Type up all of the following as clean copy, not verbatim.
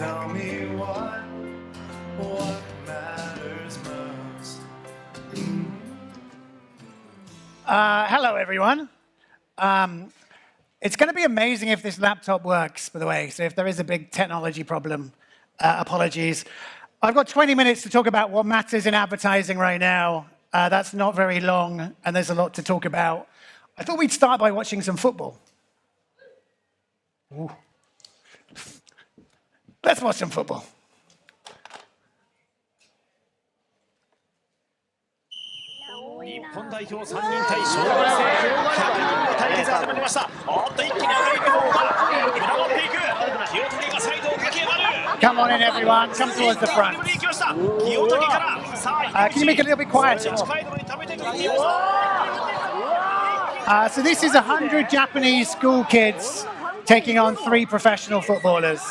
Tell me what matters most. Hello, everyone. It's going to be amazing if this laptop works, by the way. So if there is a big technology problem, apologies. I've got 20 minutes to talk about what matters in advertising right now. That's not very long, and there's a lot to talk about. I thought we'd start by watching some football. Ooh. Let's watch some football. 日本代表3人対小学生100人の対決が始まりました。おっと一気に赤いリボンが群がっていく。清武がサイドを駆け上がる。 Come on in, everyone. Come towards the front. Can you make it a little bit quieter? So this is 100 Japanese school kids taking on 3 professional footballers.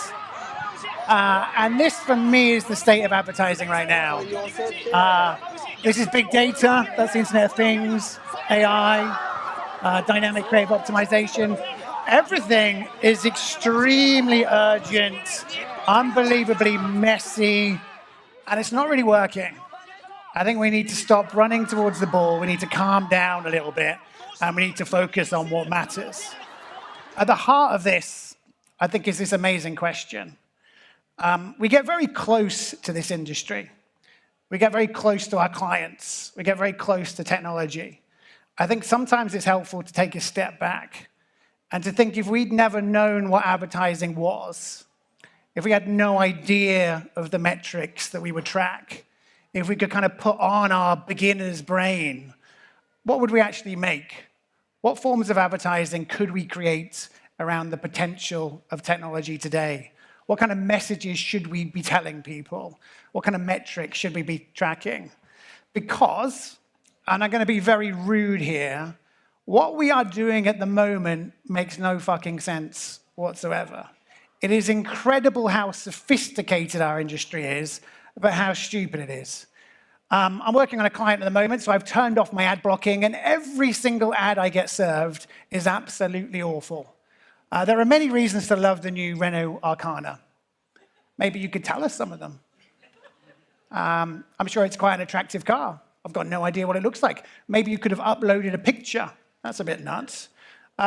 And this, for me, is the state of advertising right now. This is big data, that's the Internet of Things, AI, dynamic creative optimization. Everything is extremely urgent, unbelievably messy, and it's not really working. I think we need to stop running towards the ball, we need to calm down a little bit, and we need to focus on what matters. At the heart of this, I think, is this amazing question. We get very close to this industry. We get very close to our clients. We get very close to technology. I think sometimes it's helpful to take a step back and to think if we'd never known what advertising was, if we had no idea of the metrics that we would track, if we could kind of put on our beginner's brain, what would we actually make? What forms of advertising could we create around the potential of technology today? What kind of messages should we be telling people? What kind of metrics should we be tracking? Because, and I'm going to be very rude here, what we are doing at the moment makes no fucking sense whatsoever. It is incredible how sophisticated our industry is, but how stupid it is. I'm working on a client at the moment, so I've turned off my ad blocking, and every single ad I get served is absolutely awful. There are many reasons to love the new Renault Arcana. Maybe you could tell us some of them. I'm sure it's quite an attractive car. I've got no idea what it looks like. Maybe you could have uploaded a picture. That's a bit nuts.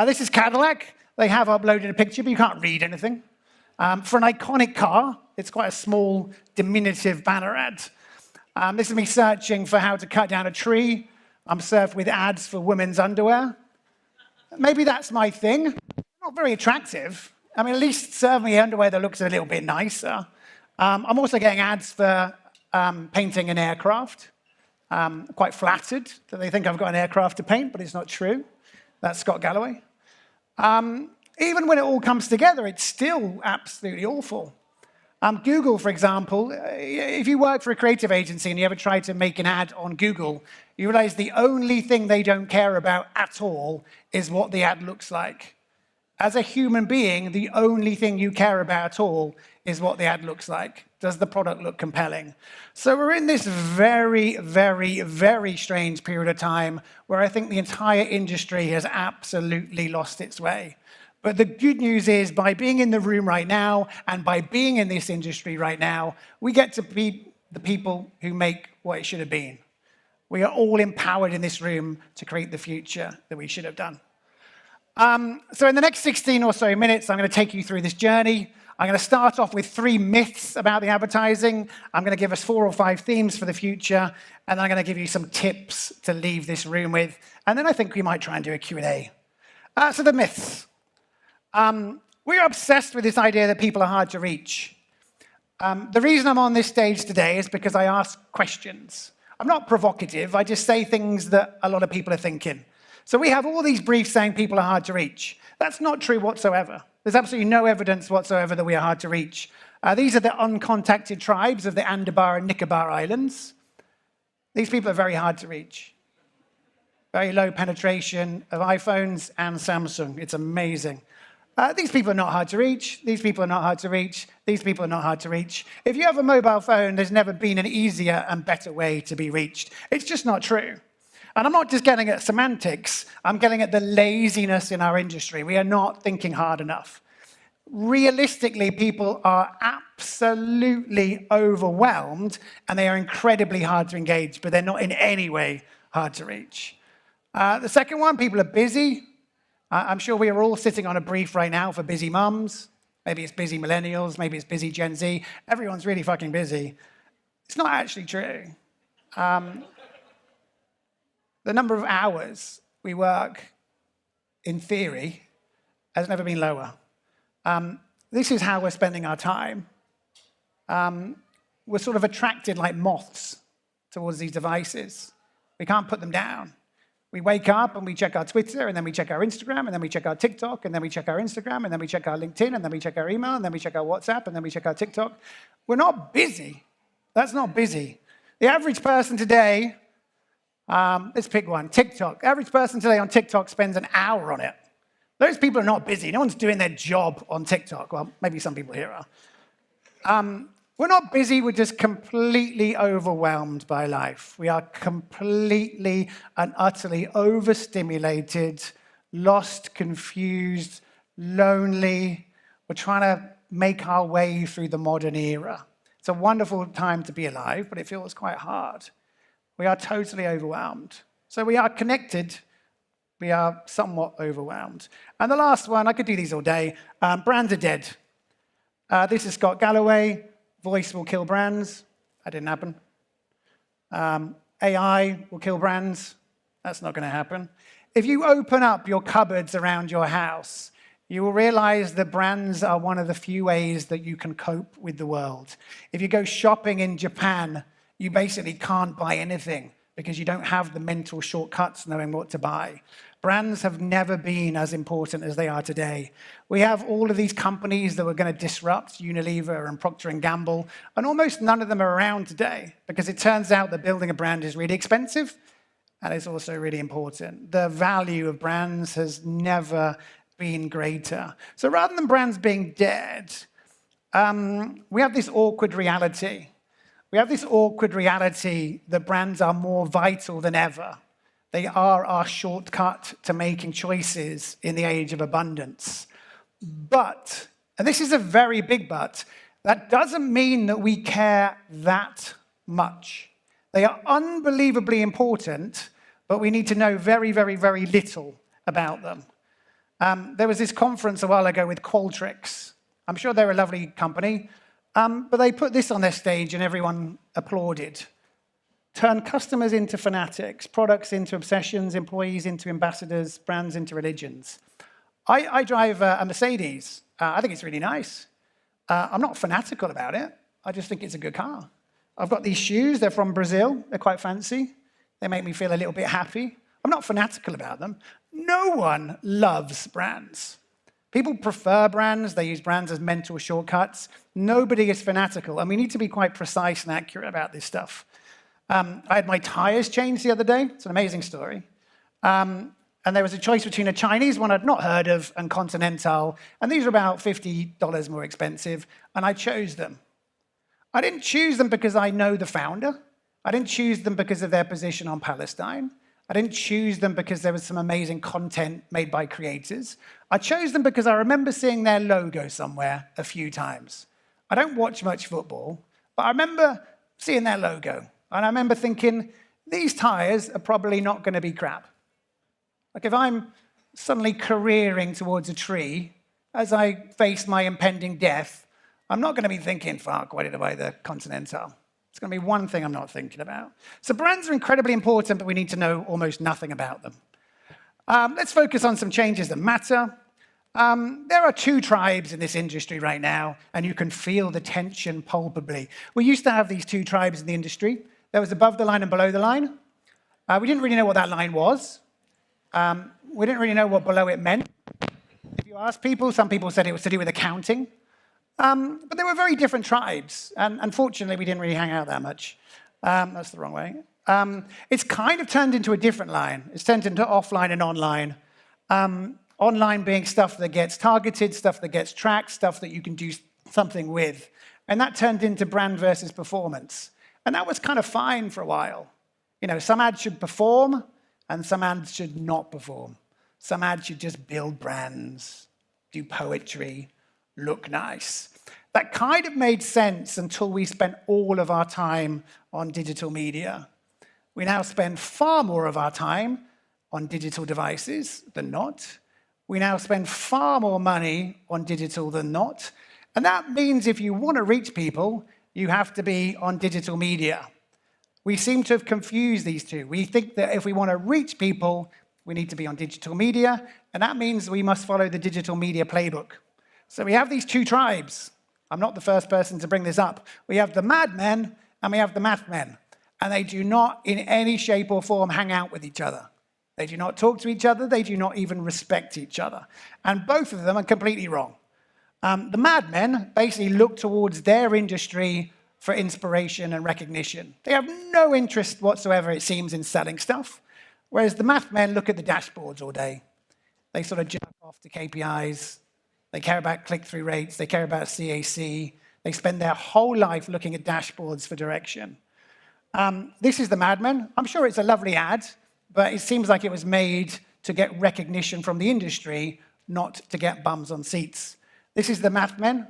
This is Cadillac. They have uploaded a picture, but you can't read anything. For an iconic car, it's quite a small, diminutive banner ad. This is me searching for how to cut down a tree. I'm served with ads for women's underwear. Maybe that's my thing. Not very attractive. I mean, at least serve me underwear that looks a little bit nicer. I'm also getting ads for painting an aircraft. Quite flattered that they think I've got an aircraft to paint, but it's not true. That's Scott Galloway. Even when it all comes together, it's still absolutely awful. Google, for example, if you work for a creative agency and you ever try to make an ad on Google, you realize the only thing they don't care about at all is what the ad looks like. As a human being, the only thing you care about at all is what the ad looks like. Does the product look compelling? So we're in this very, very, very strange period of time where I think the entire industry has absolutely lost its way. But the good news is, by being in the room right now and by being in this industry right now, we get to be the people who make what it should have been. We are all empowered in this room to create the future that we should have done. So in the next 16 or so minutes, I'm going to take you through this journey. I'm going to start off with 3 myths about the advertising. I'm going to give us 4 or 5 themes for the future, and then I'm going to give you some tips to leave this room with. And then I think we might try and do a Q&A. So the myths. We're obsessed with this idea that people are hard to reach. The reason I'm on this stage today is because I ask questions. I'm not provocative, I just say things that a lot of people are thinking. So we have all these briefs saying people are hard to reach. That's not true whatsoever. There's absolutely no evidence whatsoever that we are hard to reach. These are the uncontacted tribes of the Andaman and Nicobar Islands. These people are very hard to reach. Very low penetration of iPhones and Samsung. It's amazing. These people are not hard to reach. These people are not hard to reach. These people are not hard to reach. If you have a mobile phone, there's never been an easier and better way to be reached. It's just not true. And I'm not just getting at semantics. I'm getting at the laziness in our industry. We are not thinking hard enough. realistically, people are absolutely overwhelmed and they are incredibly hard to engage, but they're not in any way hard to reach. The second one, people are busy. I'm sure we are all sitting on a brief right now for busy mums. Maybe it's busy millennials, maybe it's busy Gen Z. Everyone's really fucking busy. It's not actually true. The number of hours we work, in theory, has never been lower. This is how we're spending our time. We're sort of attracted like moths towards these devices. We can't put them down. We wake up and we check our Twitter, and then we check our Instagram, and then we check our TikTok, and then we check our Instagram, and then we check our LinkedIn, and then we check our email, and then we check our WhatsApp, and then we check our TikTok. We're not busy. That's not busy. The average person today, let's pick one, TikTok. Average person today on TikTok spends an hour on it. Those people are not busy. No one's doing their job on TikTok. Well, maybe some people here are. We're not busy, we're just completely overwhelmed by life. We are completely and utterly overstimulated, lost, confused, lonely. We're trying to make our way through the modern era. It's a wonderful time to be alive, but it feels quite hard. We are totally overwhelmed. So we are connected, we are somewhat overwhelmed. And the last one, I could do these all day, brands are dead. This is Scott Galloway. Voice will kill brands. That didn't happen. AI will kill brands. That's not going to happen. If you open up your cupboards around your house, you will realize that brands are one of the few ways that you can cope with the world. If you go shopping in Japan, you basically can't buy anything because you don't have the mental shortcuts knowing what to buy. Brands have never been as important as they are today. We have all of these companies that were going to disrupt, Unilever and Procter & Gamble, and almost none of them are around today because it turns out that building a brand is really expensive and it's also really important. The value of brands has never been greater. So rather than brands being dead, we have this awkward reality. We have this awkward reality that brands are more vital than ever. They are our shortcut to making choices in the age of abundance. But, and this is a very big but, that doesn't mean that we care that much. They are unbelievably important, but we need to know very, very, very little about them. There was this conference a while ago with Qualtrics. I'm sure they're a lovely company, but they put this on their stage and everyone applauded. Turn customers into fanatics, products into obsessions, employees into ambassadors, brands into religions. I drive a Mercedes. I think it's really nice. I'm not fanatical about it. I just think it's a good car. I've got these shoes. They're from Brazil. They're quite fancy. They make me feel a little bit happy. I'm not fanatical about them. No one loves brands. People prefer brands. They use brands as mental shortcuts. Nobody is fanatical, and we need to be quite precise and accurate about this stuff. I had my tires changed the other day. It's an amazing story. And there was a choice between a Chinese one I'd not heard of and Continental, and these are about $50 more expensive, and I chose them. I didn't choose them because I know the founder. I didn't choose them because of their position on Palestine. I didn't choose them because there was some amazing content made by creators. I chose them because I remember seeing their logo somewhere a few times. I don't watch much football, but I remember seeing their logo. And I remember thinking, these tires are probably not going to be crap. Like if I'm suddenly careering towards a tree as I face my impending death, I'm not going to be thinking, fuck, why did I buy the Continental? It's going to be one thing I'm not thinking about. So brands are incredibly important, but we need to know almost nothing about them. Let's focus on some changes that matter. There are two tribes in this industry right now, and you can feel the tension palpably. We used to have these two tribes in the industry. There was above the line and below the line. We didn't really know what that line was. We didn't really know what below it meant. If you ask people, some people said it was to do with accounting. But they were very different tribes, and unfortunately, we didn't really hang out that much. That's the wrong way. It's kind of turned into a different line. It's turned into offline and online. Online being stuff that gets targeted, stuff that gets tracked, stuff that you can do something with. And that turned into brand versus performance. And that was kind of fine for a while. You know, some ads should perform, and some ads should not perform. Some ads should just build brands, do poetry, look nice. That kind of made sense until we spent all of our time on digital media. We now spend far more of our time on digital devices than not. We now spend far more money on digital than not. And that means if you want to reach people, you have to be on digital media. We seem to have confused these two. We think that if we want to reach people, we need to be on digital media, and that means we must follow the digital media playbook. So we have these two tribes. I'm not the first person to bring this up. We have the madmen and we have the mathmen, and they do not in any shape or form hang out with each other. They do not talk to each other. They do not even respect each other. And both of them are completely wrong. The madmen basically look towards their industry for inspiration and recognition. They have no interest whatsoever, it seems, in selling stuff, whereas the mathmen look at the dashboards all day. They sort of jerk off to KPIs. They care about click-through rates. They care about CAC. They spend their whole life looking at dashboards for direction. This is the madmen. I'm sure it's a lovely ad, but it seems like it was made to get recognition from the industry, not to get bums on seats. This is the mathmen.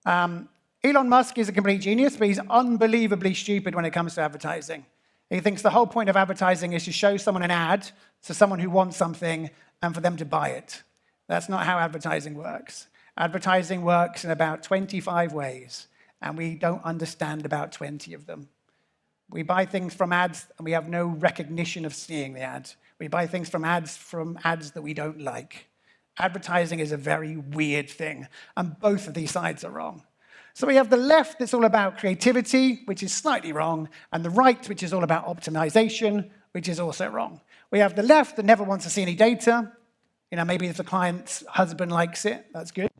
Elon Musk is a complete genius, but he's unbelievably stupid when it comes to advertising. He thinks the whole point of advertising is to show someone an ad to someone who wants something and for them to buy it. That's not how advertising works. Advertising works in about 25 ways, and we don't understand about 20 of them. We buy things from ads, and we have no recognition of seeing the ad. We buy things from ads that we don't like. Advertising is a very weird thing, and both of these sides are wrong. So we have the left that's all about creativity, which is slightly wrong, and the right, which is all about optimization, which is also wrong. We have the left that never wants to see any data. Maybe if the client's husband likes it, that's good.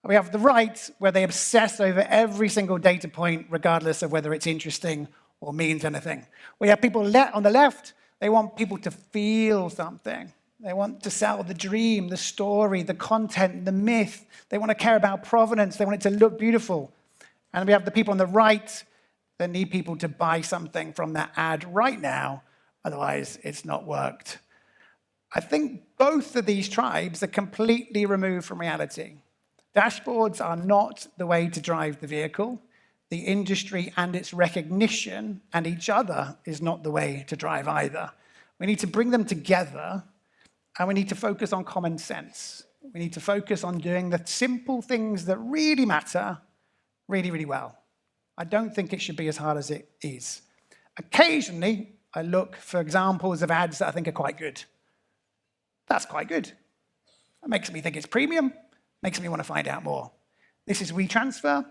We have the right, where they obsess over every single data point, regardless of whether it's interesting or means anything. We have people on the left, they want people to feel something. They want to sell the dream, the story, the content, the myth. They want to care about provenance. They want it to look beautiful. And we have the people on the right that need people to buy something from that ad right now, otherwise it's not worked. I think both of these tribes are completely removed from reality. Dashboards are not the way to drive the vehicle. The industry and its recognition and each other is not the way to drive either. We need to bring them together, and we need to focus on common sense. We need to focus on doing the simple things that really matter really, really well. I don't think it should be as hard as it is. Occasionally, I look for examples of ads that I think are quite good. That's quite good. That makes me think it's premium, makes me want to find out more. This is WeTransfer.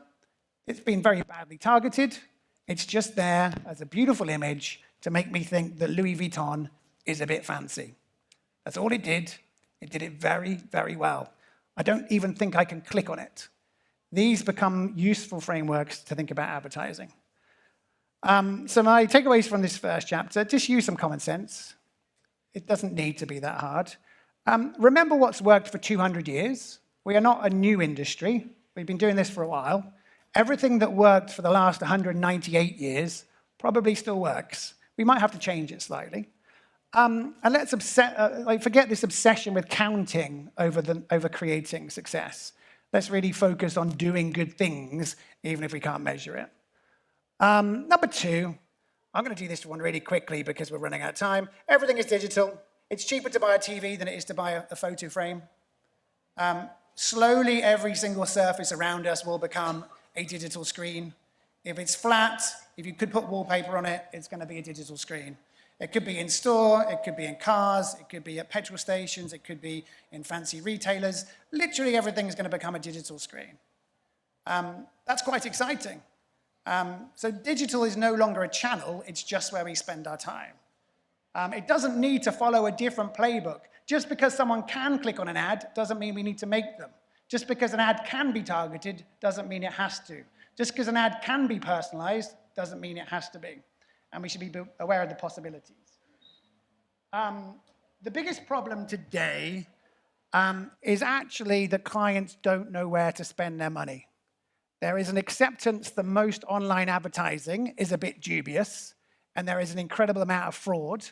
It's been very badly targeted. It's just there as a beautiful image to make me think that Louis Vuitton is a bit fancy. That's all it did. It did it very, very well. I don't even think I can click on it. These become useful frameworks to think about advertising. So my takeaways from this first chapter, just use some common sense. It doesn't need to be that hard. Remember what's worked for 200 years. We are not a new industry. We've been doing this for a while. Everything that worked for the last 198 years probably still works. We might have to change it slightly. And let's forget this obsession with counting over creating success. Let's really focus on doing good things, even if we can't measure it. Number two, I'm going to do this one really quickly because we're running out of time. Everything is digital. It's cheaper to buy a TV than it is to buy a photo frame. Slowly, every single surface around us will become a digital screen. If it's flat, if you could put wallpaper on it, it's going to be a digital screen. It could be in store, it could be in cars, it could be at petrol stations, it could be in fancy retailers. Literally everything is going to become a digital screen. That's quite exciting. So digital is no longer a channel, it's just where we spend our time. It doesn't need to follow a different playbook. Just because someone can click on an ad doesn't mean we need to make them. Just because an ad can be targeted doesn't mean it has to. Just because an ad can be personalized doesn't mean it has to be. And we should be aware of the possibilities. The biggest problem today is actually that clients don't know where to spend their money. There is an acceptance that most online advertising is a bit dubious, and there is an incredible amount of fraud,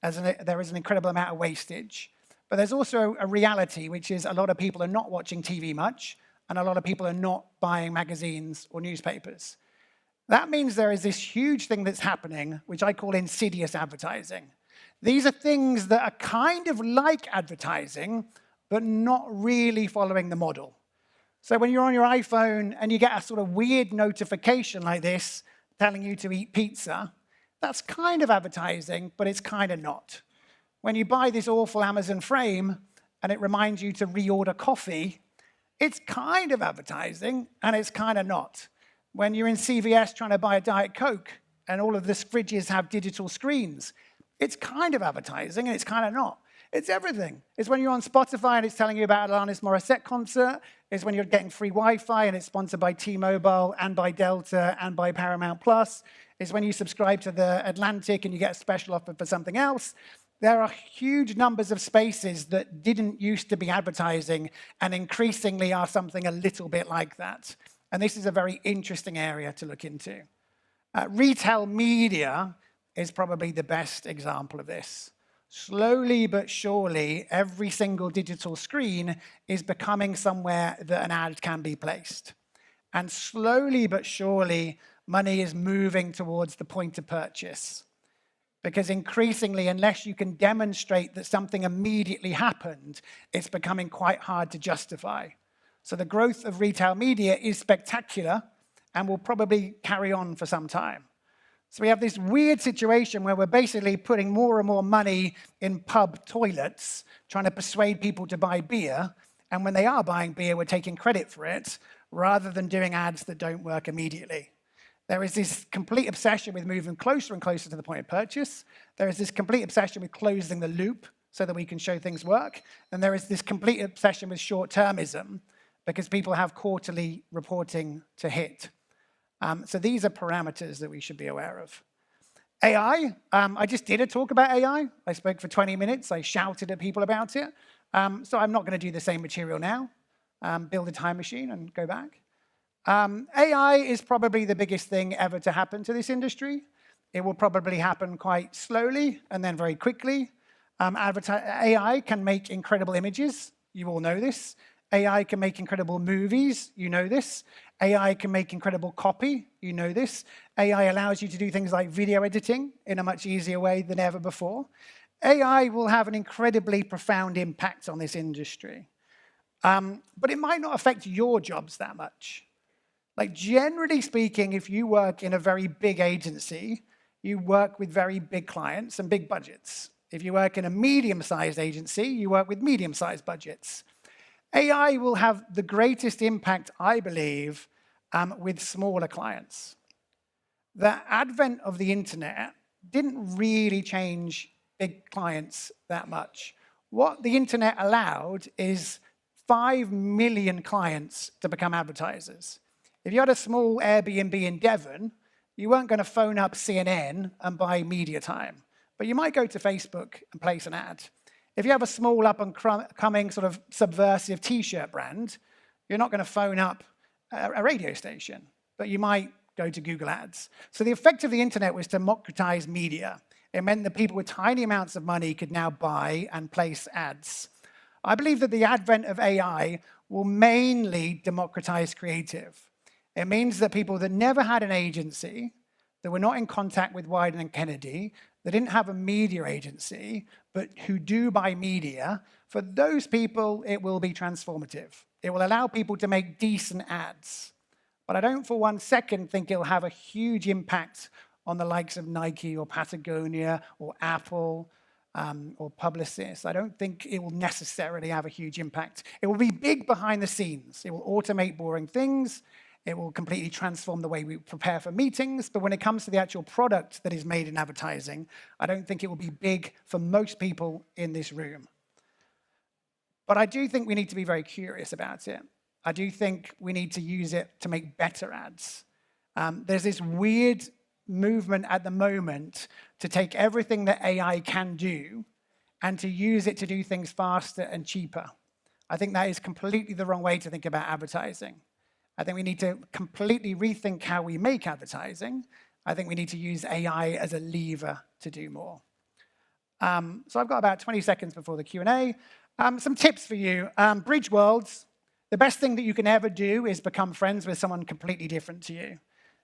there is an incredible amount of wastage. But there's also a reality, which is a lot of people are not watching TV much, and a lot of people are not buying magazines or newspapers. That means there is this huge thing that's happening, which I call insidious advertising. These are things that are kind of like advertising, but not really following the model. So when you're on your iPhone and you get a sort of weird notification like this telling you to eat pizza, that's kind of advertising, but it's kind of not. When you buy this awful Amazon frame and it reminds you to reorder coffee, it's kind of advertising and it's kind of not. When you're in CVS trying to buy a Diet Coke and all of the fridges have digital screens, it's kind of advertising and it's kind of not. It's everything. It's when you're on Spotify and it's telling you about Alanis Morissette concert. It's when you're getting free Wi-Fi and it's sponsored by T-Mobile and by Delta and by Paramount Plus. It's when you subscribe to the Atlantic and you get a special offer for something else. There are huge numbers of spaces that didn't used to be advertising and increasingly are something a little bit like that. And this is a very interesting area to look into. Retail media is probably the best example of this. Slowly but surely, every single digital screen is becoming somewhere that an ad can be placed. And slowly but surely, money is moving towards the point of purchase. Because increasingly, unless you can demonstrate that something immediately happened, it's becoming quite hard to justify. So the growth of retail media is spectacular and will probably carry on for some time. So we have this weird situation where we're basically putting more and more money in pub toilets, trying to persuade people to buy beer, and when they are buying beer, we're taking credit for it, rather than doing ads that don't work immediately. There is this complete obsession with moving closer and closer to the point of purchase. There is this complete obsession with closing the loop so that we can show things work. And there is this complete obsession with short-termism because people have quarterly reporting to hit. So these are parameters that we should be aware of. AI, I just did a talk about AI. I spoke for 20 minutes. I shouted at people about it. So I'm not going to do the same material now. Build a time machine and go back. AI is probably the biggest thing ever to happen to this industry. It will probably happen quite slowly and then very quickly. AI can make incredible images. You all know this. AI can make incredible movies, you know this. AI can make incredible copy, you know this. AI allows you to do things like video editing in a much easier way than ever before. AI will have an incredibly profound impact on this industry. But it might not affect your jobs that much. Like generally speaking, if you work in a very big agency, you work with very big clients and big budgets. If you work in a medium-sized agency, you work with medium-sized budgets. AI will have the greatest impact, I believe, with smaller clients. The advent of the internet didn't really change big clients that much. What the internet allowed is 5 million clients to become advertisers. If you had a small Airbnb in Devon, you weren't going to phone up CNN and buy media time, but you might go to Facebook and place an ad. If you have a small up-and-coming sort of subversive T-shirt brand, you're not going to phone up a radio station, but you might go to Google Ads. So the effect of the internet was to democratize media. It meant that people with tiny amounts of money could now buy and place ads. I believe that the advent of AI will mainly democratize creative. It means that people that never had an agency, that were not in contact with Wieden and Kennedy, that didn't have a media agency, but who do buy media, for those people, it will be transformative. It will allow people to make decent ads. But I don't for one second think it'll have a huge impact on the likes of Nike or Patagonia or Apple or Publicis. I don't think it will necessarily have a huge impact. It will be big behind the scenes. It will automate boring things. It will completely transform the way we prepare for meetings. But when it comes to the actual product that is made in advertising, I don't think it will be big for most people in this room. But I do think we need to be very curious about it. I do think we need to use it to make better ads. There's this weird movement at the moment to take everything that AI can do and to use it to do things faster and cheaper. I think that is completely the wrong way to think about advertising. I think we need to completely rethink how we make advertising. I think we need to use AI as a lever to do more. So I've got about 20 seconds before the Q&A. Some tips for you. Bridge worlds. The best thing that you can ever do is become friends with someone completely different to you.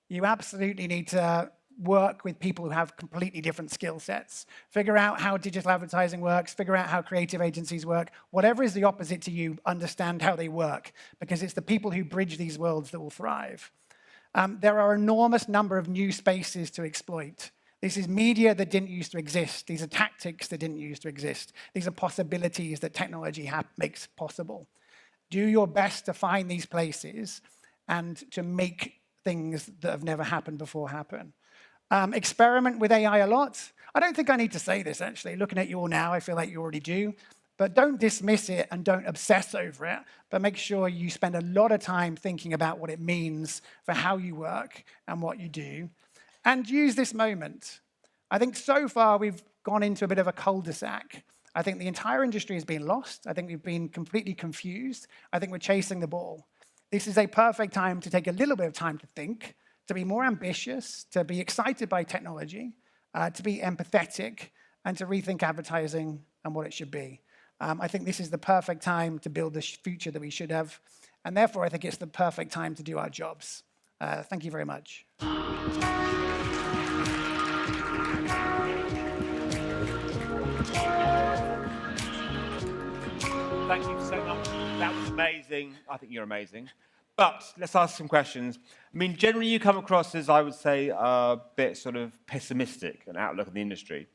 You absolutely need to work with people who have completely different skill sets. Figure out how digital advertising works, figure out how creative agencies work. Whatever is the opposite to you, understand how they work, because it's the people who bridge these worlds that will thrive. There are an enormous number of new spaces to exploit. This is media that didn't used to exist. These are tactics that didn't used to exist. These are possibilities that technology makes possible. Do your best to find these places and to make things that have never happened before happen. Experiment with AI a lot. I don't think I need to say this, actually. Looking at you all now, I feel like you already do. But don't dismiss it and don't obsess over it, but make sure you spend a lot of time thinking about what it means for how you work and what you do. And use this moment. I think so far we've gone into a bit of a cul-de-sac. I think the entire industry has been lost. I think we've been completely confused. I think we're chasing the ball. This is a perfect time to take a little bit of time to think, to be more ambitious, to be excited by technology, to be empathetic, and to rethink advertising and what it should be. I think this is the perfect time to build the future that we should have, and therefore I think it's the perfect time to do our jobs. Thank you very much. Thank you so much. That was amazing. I think you're amazing. But let's ask some questions. I mean, generally you come across as, I would say, a bit sort of pessimistic, an outlook on the industry.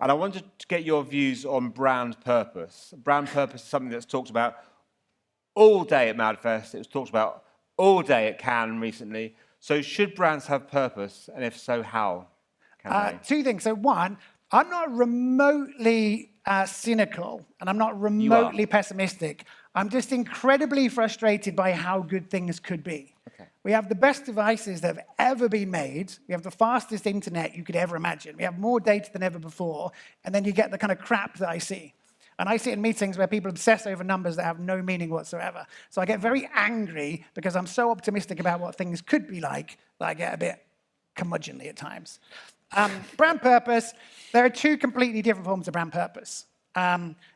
And I wanted to get your views on brand purpose. Brand purpose is something that's talked about all day at MADFEST. It was talked about all day at Cannes recently. So should brands have purpose? And if so, how can they? Two things. So one, I'm not remotely cynical, and I'm not remotely pessimistic. I'm just incredibly frustrated by how good things could be. Okay. We have the best devices that have ever been made. We have the fastest internet you could ever imagine. We have more data than ever before, and then you get the kind of crap that I see. And I sit in meetings where people obsess over numbers that have no meaning whatsoever. So I get very angry because I'm so optimistic about what things could be like that I get a bit curmudgeonly at times. Brand purpose, there are two completely different forms of brand purpose.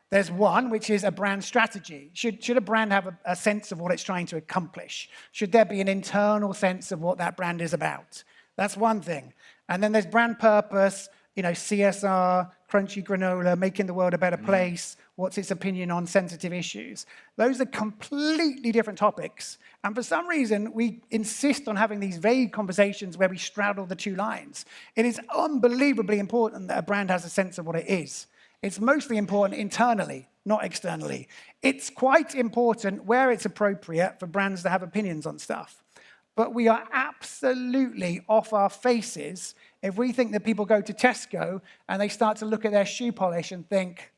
There's one, which is a brand strategy. Should a brand have a sense of what it's trying to accomplish? Should there be an internal sense of what that brand is about? That's one thing. And then there's brand purpose, you know, CSR, crunchy granola, making the world a better place, what's its opinion on sensitive issues. Those are completely different topics. And for some reason, we insist on having these vague conversations where we straddle the two lines. It is unbelievably important that a brand has a sense of what it is. It's mostly important internally, not externally. It's quite important where it's appropriate for brands to have opinions on stuff. But we are absolutely off our faces if we think that people go to Tesco and they start to look at their shoe polish and think,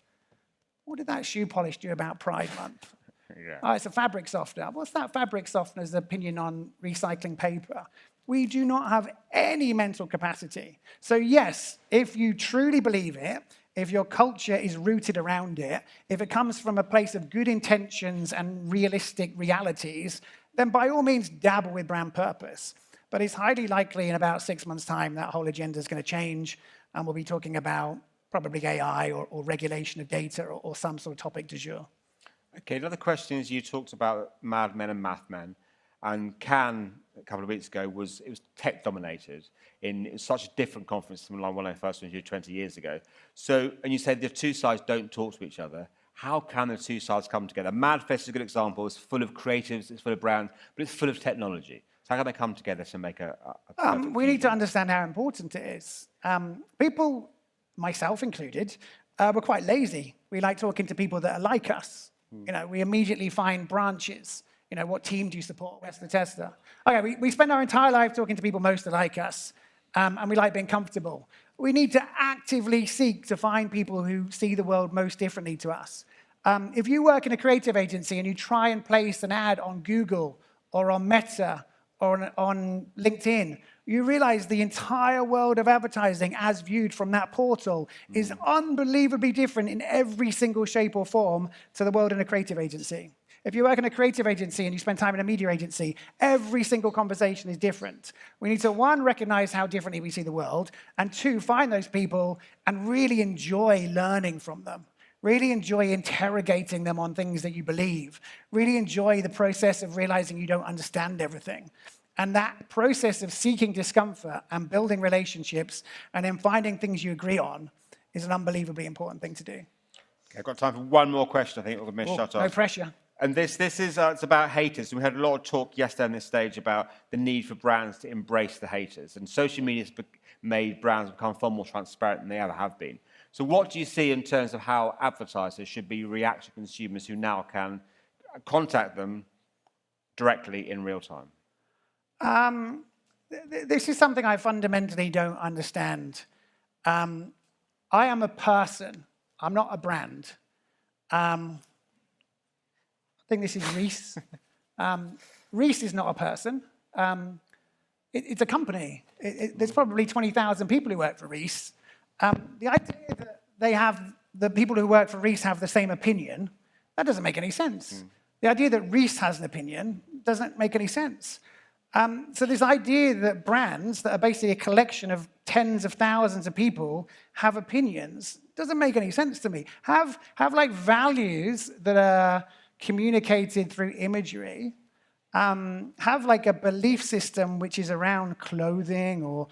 what did that shoe polish do about Pride Month? Yeah. Oh, it's a fabric softener. What's that fabric softener's opinion on recycling paper? We do not have any mental capacity. So yes, if you truly believe it, if your culture is rooted around it, if it comes from a place of good intentions and realistic realities, then by all means dabble with brand purpose. But it's highly likely in about 6 months' time that whole agenda is going to change, and we'll be talking about probably AI or regulation of data or some sort of topic du jour. Okay, another question is, you talked about Mad Men and Math Men, and Cannes a couple of weeks ago it was tech dominated. It was such a different conference from when I first went to 20 years ago. So, and you said the two sides don't talk to each other. How can the two sides come together? MADFEST is a good example. It's full of creatives, it's full of brands, but it's full of technology. So how can they come together to make a we need to understand how important it is. People, myself included, we're quite lazy. We like talking to people that are like us. You know, we immediately find branches. You know, what team do you support? Where's the tester? Okay, we spend our entire life talking to people most like us, and we like being comfortable. We need to actively seek to find people who see the world most differently to us. If you work in a creative agency and you try and place an ad on Google or on Meta or on LinkedIn, you realize the entire world of advertising as viewed from that portal is unbelievably different in every single shape or form to the world in a creative agency. If you work in a creative agency and you spend time in a media agency, every single conversation is different. We need to, one, recognize how differently we see the world, and two, find those people and really enjoy learning from them. Really enjoy interrogating them on things that you believe. Really enjoy the process of realizing you don't understand everything. And that process of seeking discomfort and building relationships and then finding things you agree on is an unbelievably important thing to do. Okay, I've got time for one more question, I think, we're going to shut off. No pressure. And this is it's about haters. We had a lot of talk yesterday on this stage about the need for brands to embrace the haters. And social media has made brands become far more transparent than they ever have been. So what do you see in terms of how advertisers should be react to consumers who now can contact them directly in real time? This is something I fundamentally don't understand. I am a person. I'm not a brand. I think this is Reese. Reese is not a person. It's a company. There's probably 20,000 people who work for Reese. The idea that the people who work for Reese have the same opinion, that doesn't make any sense. The idea that Reese has an opinion doesn't make any sense. So this idea that brands that are basically a collection of tens of thousands of people have opinions doesn't make any sense to me. Have like values that are communicated through imagery. Have like a belief system which is around clothing or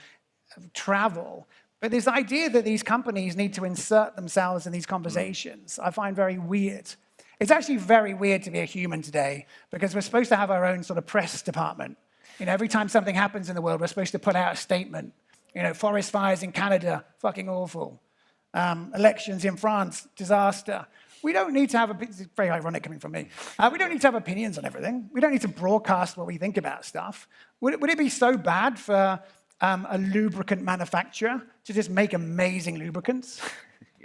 travel. But this idea that these companies need to insert themselves in these conversations, I find very weird. It's actually very weird to be a human today because we're supposed to have our own sort of press department. You know, every time something happens in the world, we're supposed to put out a statement. You know, forest fires in Canada, fucking awful. Elections in France, disaster. We don't need to have, it's very ironic coming from me. We don't need to have opinions on everything. We don't need to broadcast what we think about stuff. Would it be so bad for a lubricant manufacturer to just make amazing lubricants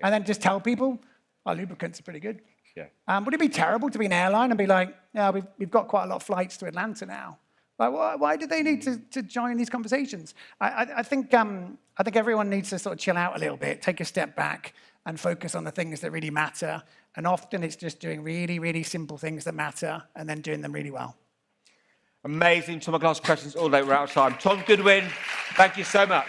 and then just tell people, our lubricants are pretty good? Yeah. Would it be terrible to be an airline and be like, yeah, we've got quite a lot of flights to Atlanta now? Like, why do they need to join these conversations? I think everyone needs to sort of chill out a little bit, take a step back and focus on the things that really matter. And often it's just doing really, really simple things that matter and then doing them really well. Amazing. Tom, I can ask questions all day. We're out of time. Tom Goodwin, thank you so much.